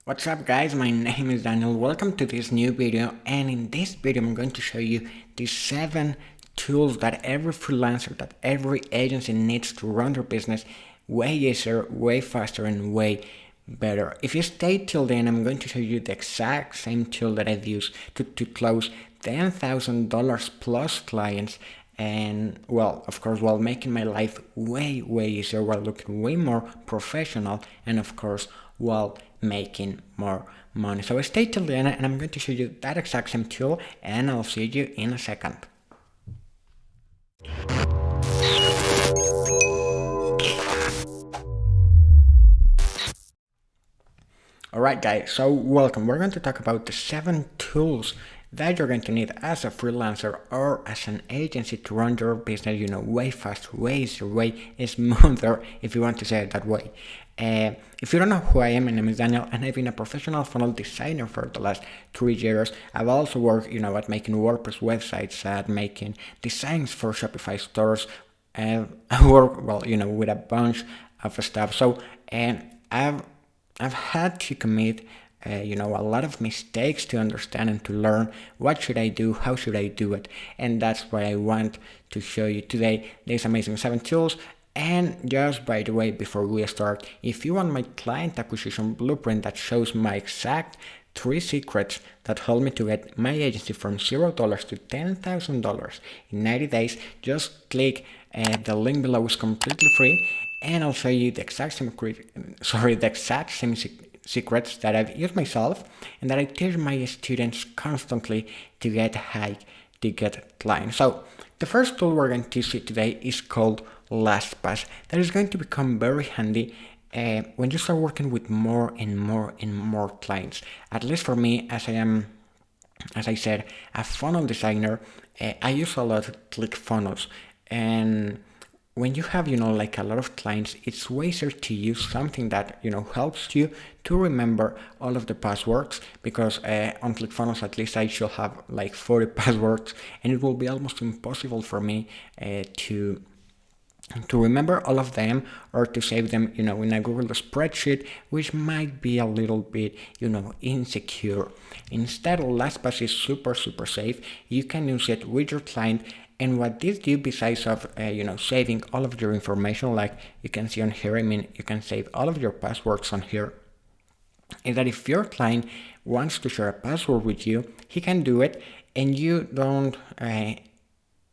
What's up guys, my name is Daniel. Welcome to this new video, and in this video I'm going to show you the 7 tools that every freelancer, that every agency needs to run their business way easier, way faster and way better. If you stay till the end, I'm going to show you the exact same tool that I've used to close $10,000 plus clients, and well, of course, while making my life way easier, while looking way more professional, and of course while making more money. So stay till the end and I'm going to show you that exact same tool, and I'll see you in a second. Alright guys, so welcome. We're going to talk about the 7 tools that you're going to need as a freelancer or as an agency to run your business, way faster, way easier, way smoother, if you want to say it that way. If you don't know who I am, my name is Daniel, and I've been a professional funnel designer for the last 3 years. I've also worked, at making WordPress websites, at making designs for Shopify stores. I work, with a bunch of stuff. So, I've had to commit a lot of mistakes to understand and to learn what should I do, how should I do it, and that's what I want to show you today. These amazing 7 tools. And just by the way, before we start, if you want my client acquisition blueprint that shows my exact 3 secrets that helped me to get my agency from $0 to $10,000 in 90 days, just click the link below. It's completely free, and I'll show you the exact same secrets that I've used myself and that I teach my students constantly to get high ticket clients. So the first tool we're going to see today is called LastPass. That is going to become very handy when you start working with more and more clients. At least for me, as I said, a funnel designer, I use a lot of ClickFunnels, and when you have, like a lot of clients, it's way easier to use something that, helps you to remember all of the passwords, because on ClickFunnels, at least I should have like 40 passwords, and it will be almost impossible for me to remember all of them or to save them, in a Google spreadsheet, which might be a little bit, insecure. Instead, LastPass is super safe. You can use it with your client. And what this do, besides of saving all of your information, like you can see on here, you can save all of your passwords on here, is that if your client wants to share a password with you, he can do it, and you don't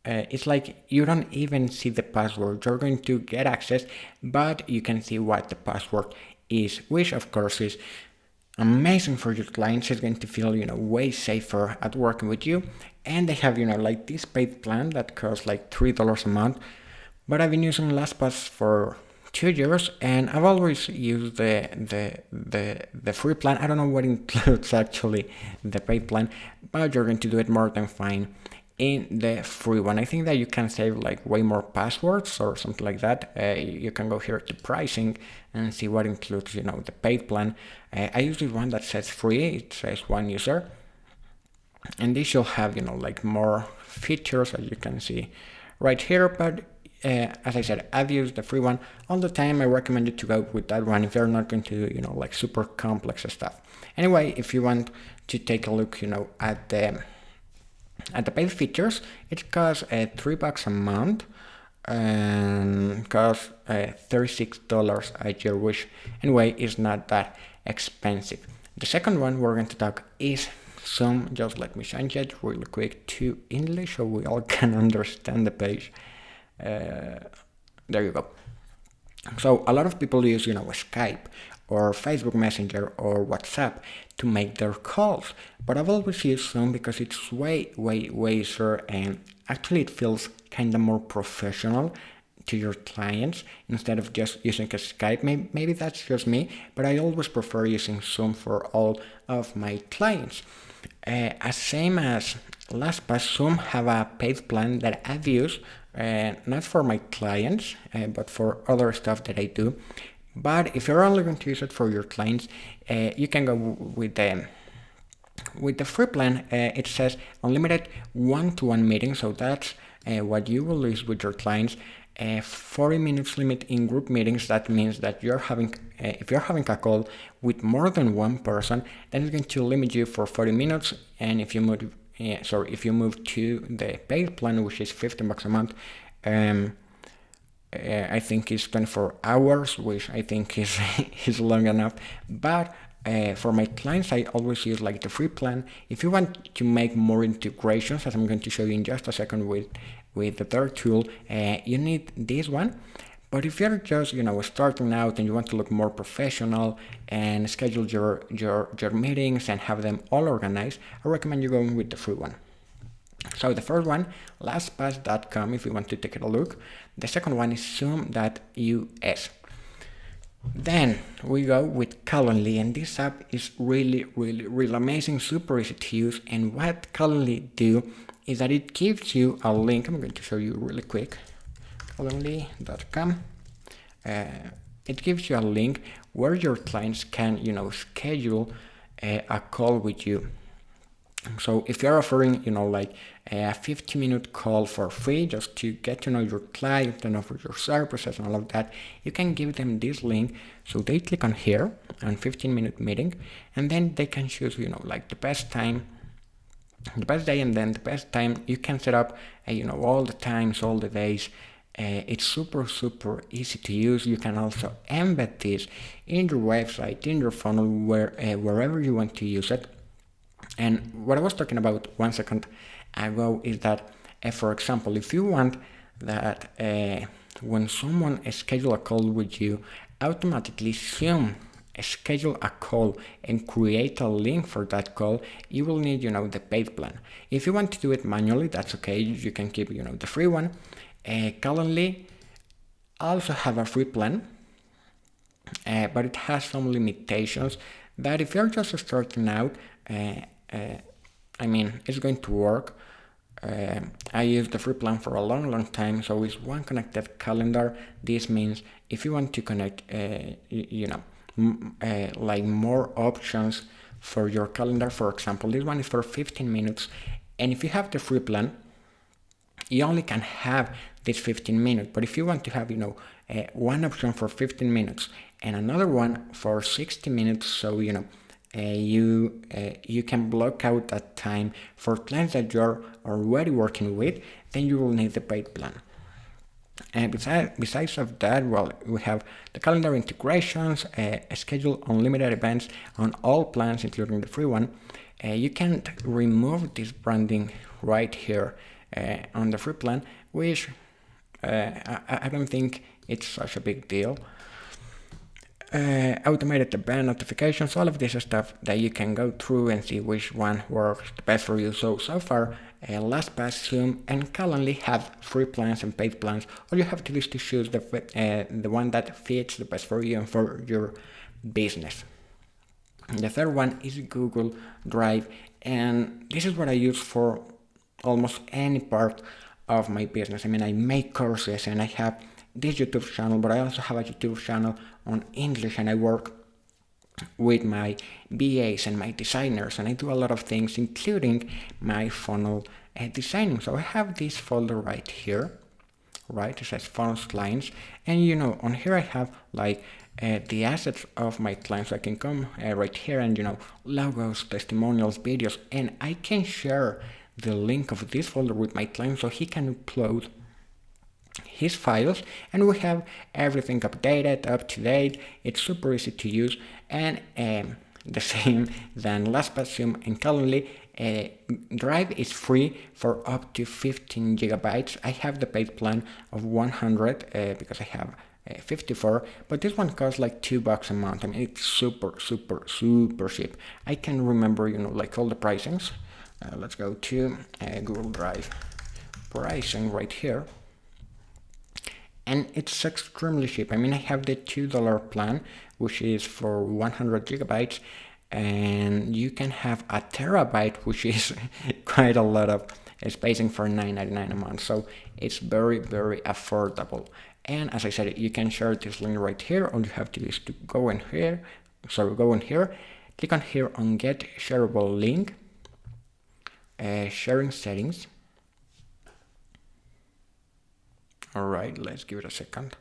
it's like you don't even see the password. You're going to get access, but you can see what the password is, which of course is amazing for your clients. It's going to feel, way safer at working with you. And they have, like this paid plan that costs like $3 a month. But I've been using LastPass for 2 years, and I've always used the free plan. I don't know what includes actually the paid plan, but you're going to do it more than fine in the free one. I think that you can save like way more passwords or something like that. You can go here to pricing and see what includes, the paid plan. I use this one that says free. It says 1 user, and they should have, like more features, as you can see right here. But as I said, I've used the free one all the time. I recommend you to go with that one if you're not going to do, like super complex stuff. Anyway, if you want to take a look, at the paid features, it costs $3 a month and costs $36 a year, which anyway is not that expensive. The second one we're going to talk is Zoom. Just let me change it really quick to English so we all can understand the page. There you go. So a lot of people use, Skype or Facebook Messenger or WhatsApp to make their calls, but I've always used Zoom because it's way easier, and actually it feels kind of more professional to your clients instead of just using a Skype. Maybe that's just me, but I always prefer using Zoom for all of my clients. As same as LastPass, Zoom have a paid plan that I've used, not for my clients, but for other stuff that I do. But if you're only going to use it for your clients, you can go with the free plan. It says unlimited one-to-one meetings, so that's what you will use with your clients. a 40 minutes limit in group meetings. That means that if you're having a call with more than one person, then it's going to limit you for 40 minutes. And if you move to the paid plan, which is $15 a month, I think it's 24 hours, which I think is is long enough. But for my clients, I always use like the free plan. If you want to make more integrations, as I'm going to show you in just a second with the third tool, you need this one. But if you're just starting out and you want to look more professional and schedule your meetings and have them all organized, I recommend you going with the free one. So the first one, lastpass.com, if you want to take a look. The second one is zoom.us. Then we go with Calendly, and this app is really amazing, super easy to use. And what Calendly do is that it gives you a link. I'm going to show you really quick. Calendly.com. It gives you a link where your clients can schedule a call with you. So if you're offering like a 50-minute call for free, just to get to know your client and offer your services and all of that, you can give them this link. So they click on here on 15-minute meeting, and then they can choose like the best time, the best day, and then the best time. You can set up all the times, all the days. It's super easy to use. You can also embed this in your website, in your funnel, wherever you want to use it. And what I was talking about 1 second ago is that, for example, if you want that when someone schedule a call with you, automatically Zoom schedule a call and create a link for that call, you will need the paid plan. If you want to do it manually, that's okay. You can keep the free one. Calendly also have a free plan, but it has some limitations that if you're just starting out, it's going to work. I used the free plan for a long time, so it's one connected calendar. This means if you want to connect, like more options for your calendar, for example, this one is for 15 minutes, and if you have the free plan, you only can have this 15 minutes. But if you want to have, one option for 15 minutes and another one for 60 minutes, so you can block out that time for clients that you're already working with, then you will need the paid plan. And besides of that, we have the calendar integrations, schedule unlimited events on all plans, including the free one. You can remove this branding right here on the free plan, which I don't think it's such a big deal. Automated event notifications, all of this stuff that you can go through and see which one works the best for you. So far, LastPass, Zoom, and Calendly have free plans and paid plans. All you have to do is to choose the one that fits the best for you and for your business. The third one is Google Drive, and this is what I use for almost any part of my business. I make courses and I have this YouTube channel, but I also have a YouTube channel on English, and I work with my BAs and my designers, and I do a lot of things, including my funnel designing. So I have this folder right here, right? It says funnels clients, and on here I have like the assets of my clients. So I can come right here and logos, testimonials, videos, and I can share the link of this folder with my client so he can upload his files, and we have everything updated, up to date. It's super easy to use, and the same than LastPass, Zoom, and Calendly. Drive is free for up to 15 gigabytes. I have the paid plan of 100 because I have 54, but this one costs like $2 a month. It's super cheap. I can remember like all the pricings. Let's go to Google Drive pricing right here. And it's extremely cheap. I have the $2 plan, which is for 100 gigabytes, and you can have a terabyte, which is quite a lot of spacing, for $9.99 a month. So it's very affordable. And as I said, you can share this link right here. All you have to do is to go in here, click on here on Get Shareable Link, Sharing Settings. Alright, let's give it a second.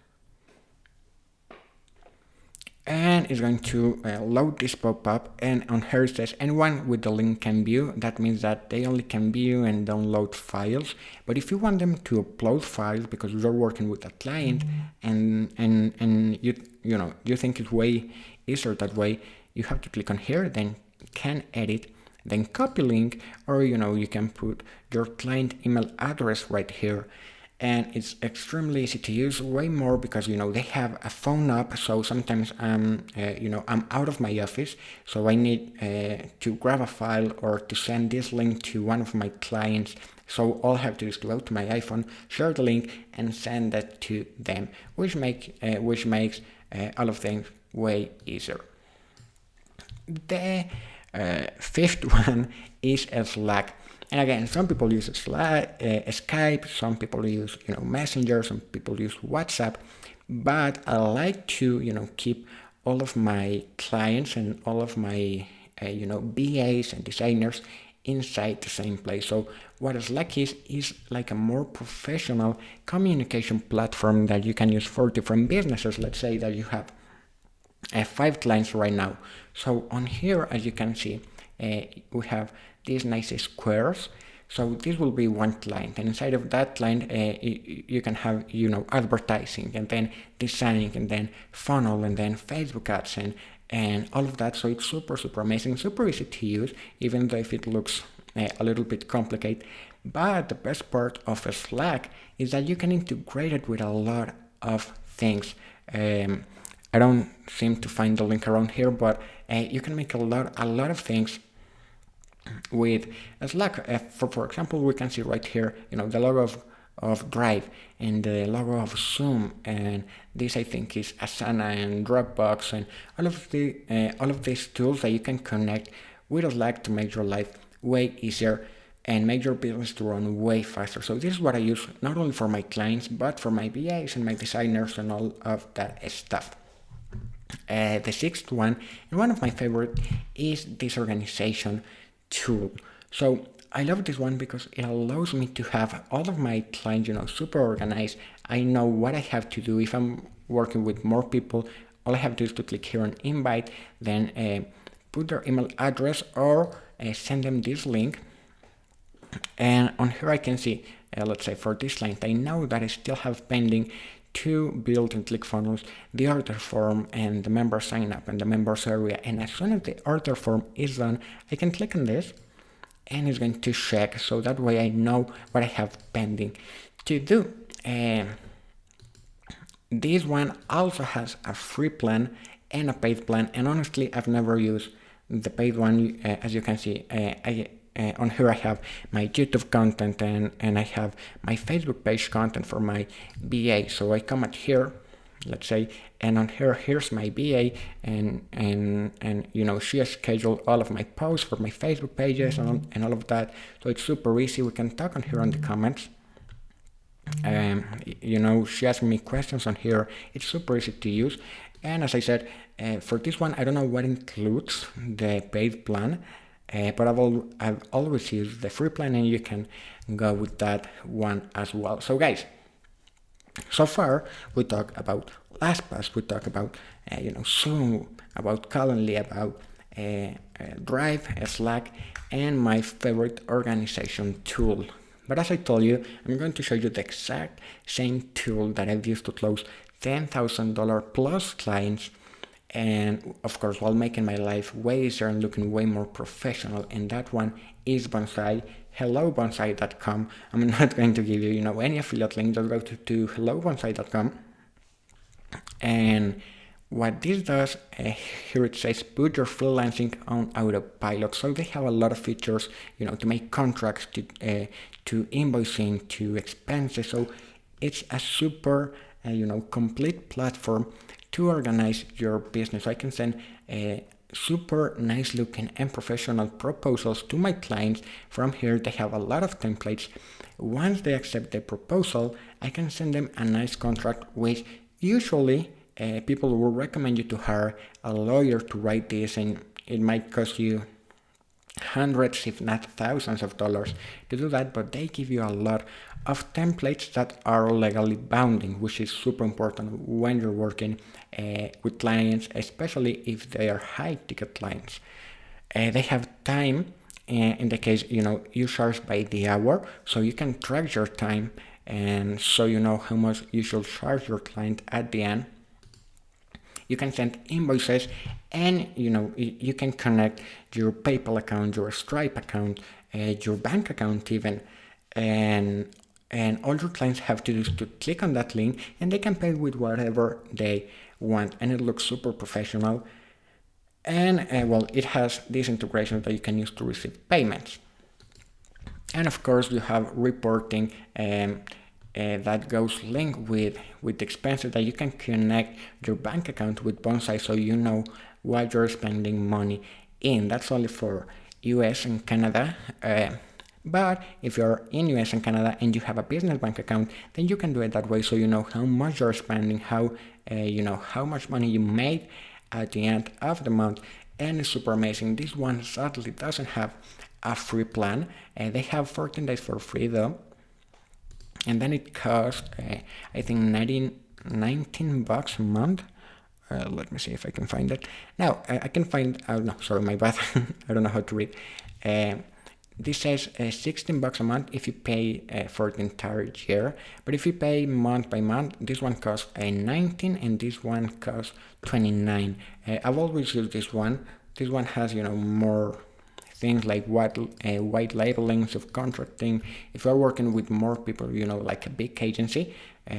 And it's going to load this pop-up, and on here it says anyone with the link can view. That means that they only can view and download files. But if you want them to upload files because you're working with a client and you think it's way easier that way, you have to click on here, then can edit, then copy link, or you can put your client email address right here. And it's extremely easy to use, way more because they have a phone app. So sometimes I'm out of my office, so I need to grab a file or to send this link to one of my clients. So all I have to do is go to my iPhone, share the link, and send that to them, which makes all of things way easier. The fifth one is Slack. And again, some people use Skype, some people use Messenger, some people use WhatsApp, but I like to keep all of my clients and all of my BAs and designers inside the same place. So what Slack is like a more professional communication platform that you can use for different businesses. Let's say that you have 5 clients right now. So on here, as you can see, we have these nice squares. So this will be one client, and inside of that client you can have advertising, and then designing, and then funnel, and then Facebook ads, and all of that. So it's super amazing, super easy to use, even though if it looks a little bit complicated. But the best part of Slack is that you can integrate it with a lot of things. I don't seem to find the link around here, but you can make a lot of things with Slack. For example, we can see right here, the logo of Drive and the logo of Zoom, and this I think is Asana and Dropbox, and all of these tools that you can connect with Slack to make your life way easier and make your business to run way faster. So this is what I use not only for my clients, but for my VAs and my designers and all of that stuff. The sixth one, and one of my favorite, is this organization tool. So I love this one because it allows me to have all of my clients, super organized. I know what I have to do. If I'm working with more people, all I have to do is to click here on invite, then put their email address or send them this link. And on here I can see, let's say for this client, I know that I still have pending to build in ClickFunnels the order form and the member sign up and the members area. And as soon as the order form is done, I can click on this and it's going to check. So that way I know what I have pending to do. This one also has a free plan and a paid plan. And honestly, I've never used the paid one. As you can see, on here I have my YouTube content and I have my Facebook page content for my BA. So I come at here, let's say, and on here, here's my BA, and she has scheduled all of my posts for my Facebook pages and all of that. So it's super easy. We can talk on here on the comments. She asked me questions on here. It's super easy to use. And as I said, for this one, I don't know what includes the paid plan. But I've always used the free plan, and you can go with that one as well. So guys, so far we talked about LastPass, we talked about Zoom, about Calendly, about Drive, Slack, and my favorite organization tool. But as I told you, I'm going to show you the exact same tool that I've used to close $10,000 plus clients, and of course while making my life way easier and looking way more professional. And that one is Bonsai. Hello bonsai.com. I'm not going to give you any affiliate link. Just go to hellobonsai.com, and what this does, here it says put your freelancing on autopilot. So they have a lot of features, to make contracts, to invoicing, to expenses. So it's a super complete platform to organize your business. I can send super nice looking and professional proposals to my clients. From here they have a lot of templates. Once they accept the proposal, I can send them a nice contract, which usually people will recommend you to hire a lawyer to write this, and it might cost you hundreds, if not thousands of dollars to do that, but they give you a lot of templates that are legally binding, which is super important when you're working with clients, especially if they are high ticket clients. They have time. In the case, you charge by the hour, so you can track your time, and so you know how much you should charge your client at the end. You can send invoices, and you can connect your PayPal account, your Stripe account, your bank account even, and all your clients have to do is to click on that link, and they can pay with whatever they want, and it looks super professional. And well, it has these integrations that you can use to receive payments. And of course, you have reporting that goes linked with the expenses, that you can connect your bank account with Bonsai, so you know what you're spending money in. That's only for US and Canada. But if you're in US and Canada and you have a business bank account, then you can do it that way, so you know how much you're spending, how much money you made at the end of the month. And it's super amazing. This one sadly doesn't have a free plan. They have 14 days for free though, and then it costs I think 19 bucks a month. Let me see if I can find it. Now I can find, oh no, sorry, my bad. I don't know how to read. This says 16 bucks a month if you pay for the entire year, but if you pay month by month, this one costs 19 and this one costs 29. I've always used this one. This one has more things like white labeling, subcontracting. If you're working with more people, like a big agency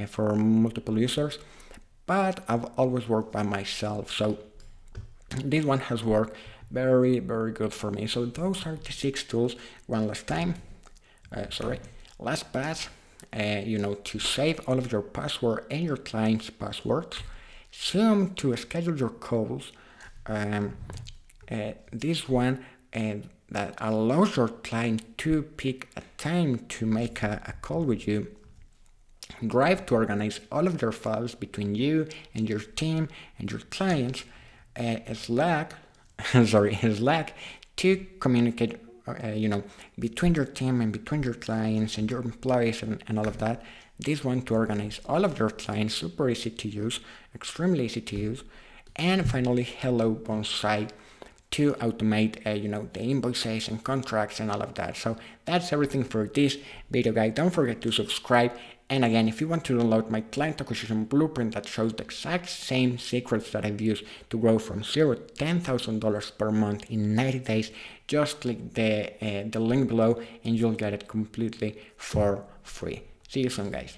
for multiple users. But I've always worked by myself, so this one has worked very, very good for me. So those are the 6 tools. One last time, last pass, to save all of your password and your client's passwords. Zoom to schedule your calls. This one that allows your client to pick a time to make a call with you. Drive to organize all of your files between you and your team and your clients. Slack to communicate, between your team and between your clients and your employees and all of that. This one to organize all of your clients, super easy to use, extremely easy to use. And finally, Hello Bonsai to automate, the invoices and contracts and all of that. So that's everything for this video, guys. Don't forget to subscribe. And again, if you want to download my client acquisition blueprint that shows the exact same secrets that I've used to grow from $0 to $10,000 per month in 90 days, just click the link below and you'll get it completely for free. See you soon, guys.